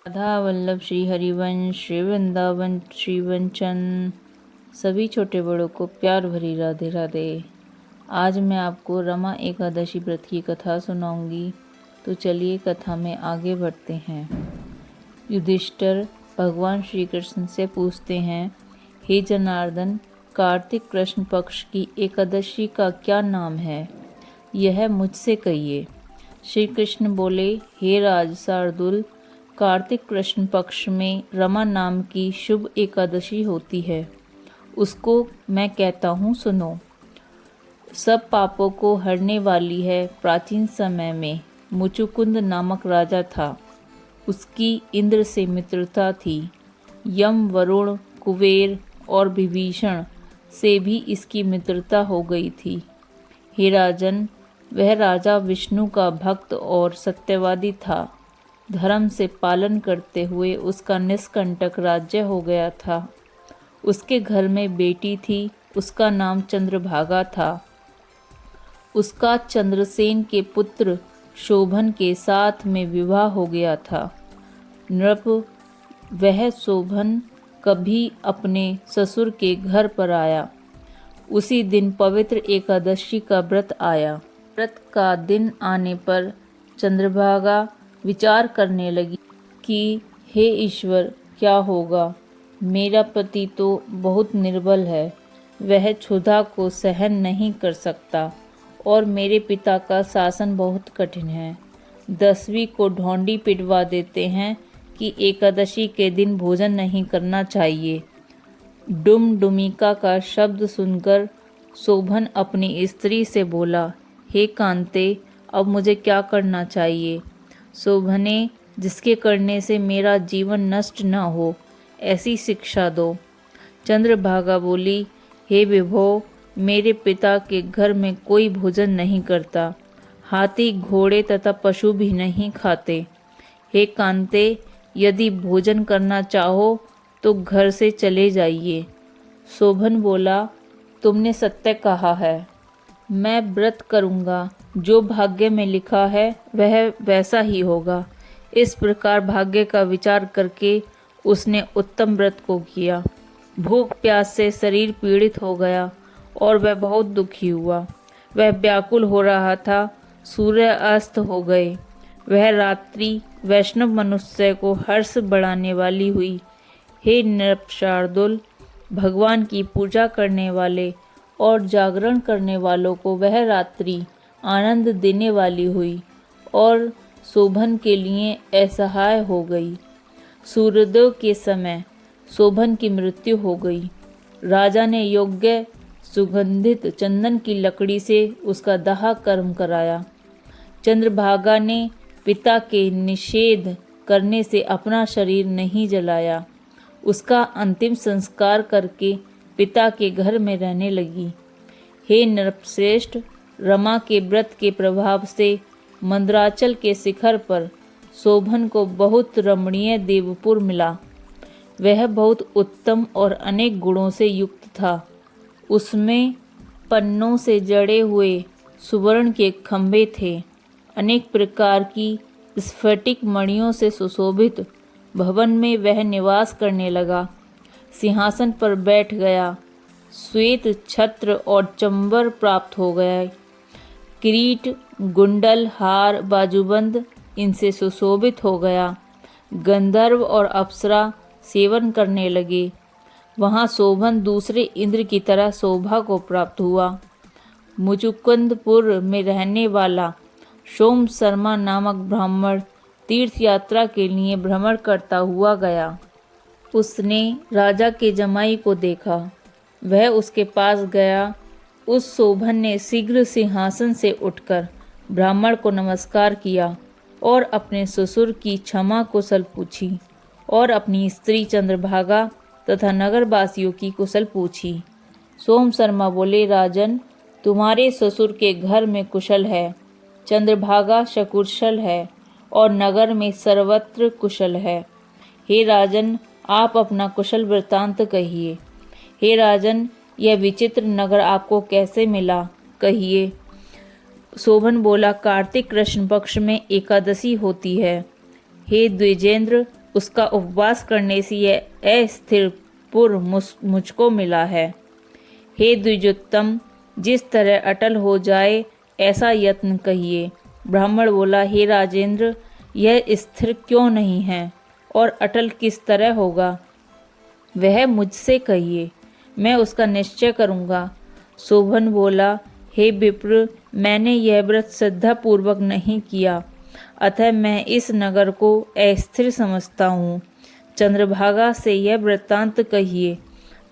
राधा वल्लभ श्री हरिवंश श्री वृंदावन श्री वंचन। सभी छोटे बड़ों को प्यार भरी राधे राधे। आज मैं आपको रमा एकादशी व्रत की कथा सुनाऊंगी। तो चलिए कथा में आगे बढ़ते हैं। युधिष्ठिर भगवान श्री कृष्ण से पूछते हैं, हे जनार्दन, कार्तिक कृष्ण पक्ष की एकादशी का क्या नाम है? यह मुझसे कहिए। श्री कृष्ण बोले, हे राज शार्दूल, कार्तिक कृष्ण पक्ष में रमा नाम की शुभ एकादशी होती है। उसको मैं कहता हूँ, सुनो। सब पापों को हरने वाली है। प्राचीन समय में मुचुकुंद नामक राजा था। उसकी इंद्र से मित्रता थी। यम, वरुण, कुबेर और विभीषण से भी इसकी मित्रता हो गई थी। हे राजन, वह राजा विष्णु का भक्त और सत्यवादी था। धर्म से पालन करते हुए उसका निष्कंटक राज्य हो गया था। उसके घर में बेटी थी, उसका नाम चंद्रभागा था। उसका चंद्रसेन के पुत्र शोभन के साथ में विवाह हो गया था। नृप, वह शोभन कभी अपने ससुर के घर पर आया। उसी दिन पवित्र एकादशी का व्रत आया। व्रत का दिन आने पर चंद्रभागा विचार करने लगी कि हे ईश्वर, क्या होगा? मेरा पति तो बहुत निर्बल है। वह क्षुधा को सहन नहीं कर सकता और मेरे पिता का शासन बहुत कठिन है। 10वीं को ढोंडी पिटवा देते हैं कि एकादशी के दिन भोजन नहीं करना चाहिए। डुमडुमिका का शब्द सुनकर शोभन अपनी स्त्री से बोला, हे कांते, अब मुझे क्या करना चाहिए? शोभने, जिसके करने से मेरा जीवन नष्ट न हो, ऐसी शिक्षा दो। चंद्रभागा बोली, हे विभो, मेरे पिता के घर में कोई भोजन नहीं करता। हाथी, घोड़े तथा पशु भी नहीं खाते। हे कांते, यदि भोजन करना चाहो तो घर से चले जाइए। शोभन बोला, तुमने सत्य कहा है। मैं व्रत करूँगा। जो भाग्य में लिखा है वह वैसा ही होगा। इस प्रकार भाग्य का विचार करके उसने उत्तम व्रत को किया। भूख प्यास से शरीर पीड़ित हो गया और वह बहुत दुखी हुआ। वह व्याकुल हो रहा था। सूर्य अस्त हो गए। वह रात्रि वैष्णव मनुष्य को हर्ष बढ़ाने वाली हुई। हे नृप शार्दुल, भगवान की पूजा करने वाले और जागरण करने वालों को वह रात्रि आनंद देने वाली हुई और शोभन के लिए असहाय हो गई। सूर्योदय के समय शोभन की मृत्यु हो गई। राजा ने योग्य सुगंधित चंदन की लकड़ी से उसका दाह कर्म कराया। चंद्रभागा ने पिता के निषेध करने से अपना शरीर नहीं जलाया। उसका अंतिम संस्कार करके पिता के घर में रहने लगी। हे नृपश्रेष्ठ, रमा के व्रत के प्रभाव से मंदराचल के शिखर पर शोभन को बहुत रमणीय देवपुर मिला। वह बहुत उत्तम और अनेक गुणों से युक्त था। उसमें पन्नों से जड़े हुए सुवर्ण के खंभे थे। अनेक प्रकार की स्फटिक मणियों से सुशोभित भवन में वह निवास करने लगा। सिंहासन पर बैठ गया। श्वेत छत्र और चंबर प्राप्त हो गया। किरीट, गुंडल, हार, बाजूबंद इनसे सुशोभित हो गया। गंधर्व और अप्सरा सेवन करने लगे। वहाँ शोभन दूसरे इंद्र की तरह शोभा को प्राप्त हुआ। मुचुकुंदपुर में रहने वाला सोम शर्मा नामक ब्राह्मण तीर्थ यात्रा के लिए भ्रमण करता हुआ गया। उसने राजा के जमाई को देखा। वह उसके पास गया। उस शोभन ने शीघ्र सिंहासन से उठकर ब्राह्मण को नमस्कार किया और अपने ससुर की क्षमा कुशल पूछी और अपनी स्त्री चंद्रभागा तथा नगरवासियों की कुशल पूछी। सोम शर्मा बोले, राजन, तुम्हारे ससुर के घर में कुशल है, चंद्रभागा सकुशल है और नगर में सर्वत्र कुशल है। हे राजन, आप अपना कुशल वृत्तांत कहिए। हे राजन, यह विचित्र नगर आपको कैसे मिला, कहिए। शोभन बोला, कार्तिक कृष्ण पक्ष में एकादशी होती है। हे द्विजेंद्र, उसका उपवास करने से यह अस्थिर पुर मुझको मिला है। हे द्विजोत्तम, जिस तरह अटल हो जाए ऐसा यत्न कहिए। ब्राह्मण बोला, हे राजेंद्र, यह स्थिर क्यों नहीं है और अटल किस तरह होगा, वह मुझसे कहिए, मैं उसका निश्चय करूँगा। शोभन बोला, हे विप्र, मैंने यह व्रत श्रद्धापूर्वक नहीं किया, अतः मैं इस नगर को अस्थिर समझता हूँ। चंद्रभागा से यह वृत्तांत कहिए,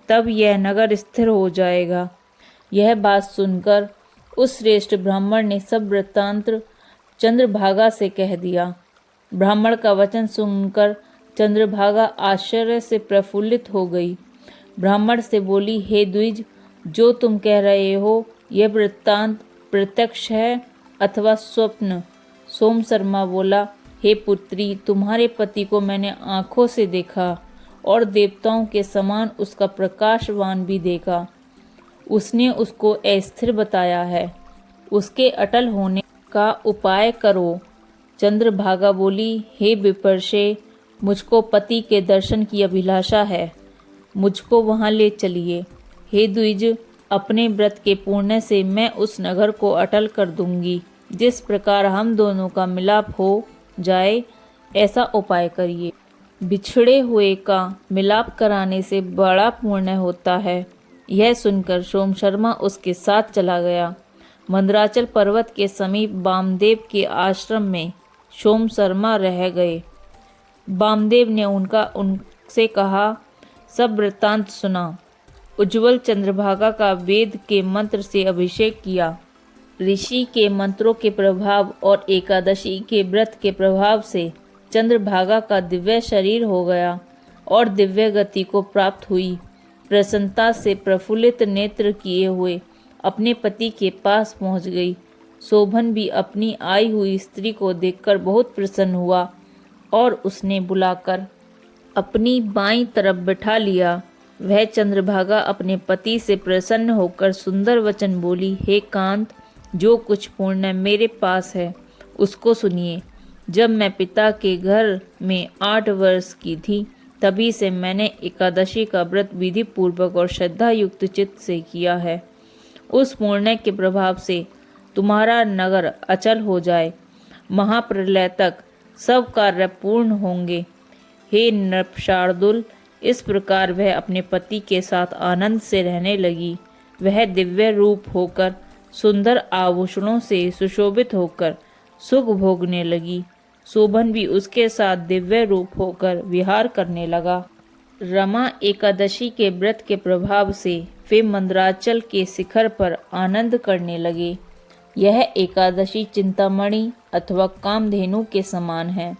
तब यह नगर स्थिर हो जाएगा। यह बात सुनकर उस श्रेष्ठ ब्राह्मण ने सब वृत्तांत चंद्रभागा से कह दिया। ब्राह्मण का वचन सुनकर चंद्रभागा आश्चर्य से प्रफुल्लित हो गई। ब्राह्मण से बोली, हे द्विज, जो तुम कह रहे हो यह वृत्तांत प्रत्यक्ष है अथवा स्वप्न? सोम शर्मा बोला, हे पुत्री, तुम्हारे पति को मैंने आंखों से देखा और देवताओं के समान उसका प्रकाशवान भी देखा। उसने उसको अस्थिर बताया है, उसके अटल होने का उपाय करो। चंद्रभागा बोली, हे विपर्षे, मुझको पति के दर्शन की अभिलाषा है, मुझको वहाँ ले चलिए। हे द्विज, अपने व्रत के पुण्य से मैं उस नगर को अटल कर दूंगी। जिस प्रकार हम दोनों का मिलाप हो जाए ऐसा उपाय करिए। बिछड़े हुए का मिलाप कराने से बड़ा पुण्य होता है। यह सुनकर सोम शर्मा उसके साथ चला गया। मंदराचल पर्वत के समीप वामदेव के आश्रम में सोम शर्मा रह गए। वामदेव ने उनसे कहा, सब वृत्तांत सुना। उज्ज्वल चंद्रभागा का वेद के मंत्र से अभिषेक किया। ऋषि के मंत्रों के प्रभाव और एकादशी के व्रत के प्रभाव से चंद्रभागा का दिव्य शरीर हो गया और दिव्य गति को प्राप्त हुई। प्रसन्नता से प्रफुल्लित नेत्र किए हुए अपने पति के पास पहुंच गई। शोभन भी अपनी आई हुई स्त्री को देखकर बहुत प्रसन्न हुआ और उसने बुलाकर अपनी बाईं तरफ बिठा लिया। वह चंद्रभागा अपने पति से प्रसन्न होकर सुंदर वचन बोली, हे कांत, जो कुछ पुण्य मेरे पास है उसको सुनिए। जब मैं पिता के घर में 8 वर्ष की थी, तभी से मैंने एकादशी का व्रत विधि पूर्वक और श्रद्धा युक्त चित्त से किया है। उस पुण्य के प्रभाव से तुम्हारा नगर अचल हो जाए, महाप्रलय तक सब कार्य पूर्ण होंगे। हे नृपशार्दुल, इस प्रकार वह अपने पति के साथ आनंद से रहने लगी। वह दिव्य रूप होकर, सुंदर आभूषणों से सुशोभित होकर सुख भोगने लगी। शोभन भी उसके साथ दिव्य रूप होकर विहार करने लगा। रमा एकादशी के व्रत के प्रभाव से वे मंदराचल के शिखर पर आनंद करने लगे। यह एकादशी चिंतामणि अथवा कामधेनु के समान है।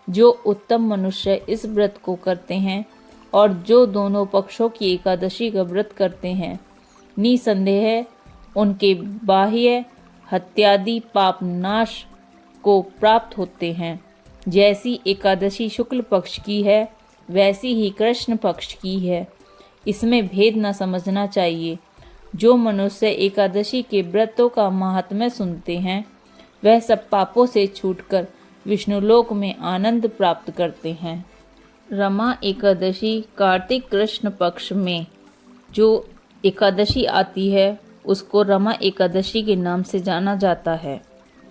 जो उत्तम मनुष्य इस व्रत को करते हैं और जो दोनों पक्षों की एकादशी का व्रत करते हैं, निसंदेह उनके बाह्य हत्यादि पाप नाश को प्राप्त होते हैं। जैसी एकादशी शुक्ल पक्ष की है, वैसी ही कृष्ण पक्ष की है। इसमें भेद न समझना चाहिए। जो मनुष्य एकादशी के व्रतों का महात्म्य सुनते हैं, वह सब पापों से छूटकर विष्णुलोक में आनंद प्राप्त करते हैं। रमा एकादशी कार्तिक कृष्ण पक्ष में जो एकादशी आती है, उसको रमा एकादशी के नाम से जाना जाता है।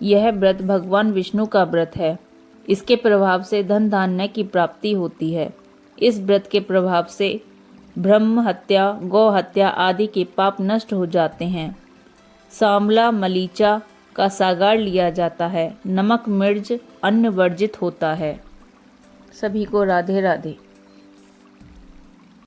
यह व्रत भगवान विष्णु का व्रत है। इसके प्रभाव से धन धान्य की प्राप्ति होती है। इस व्रत के प्रभाव से ब्रह्म हत्या, गौ हत्या आदि के पाप नष्ट हो जाते हैं। सांवला मलीचा का सागार लिया जाता है। नमक मिर्च अन्न वर्जित होता है। सभी को राधे राधे।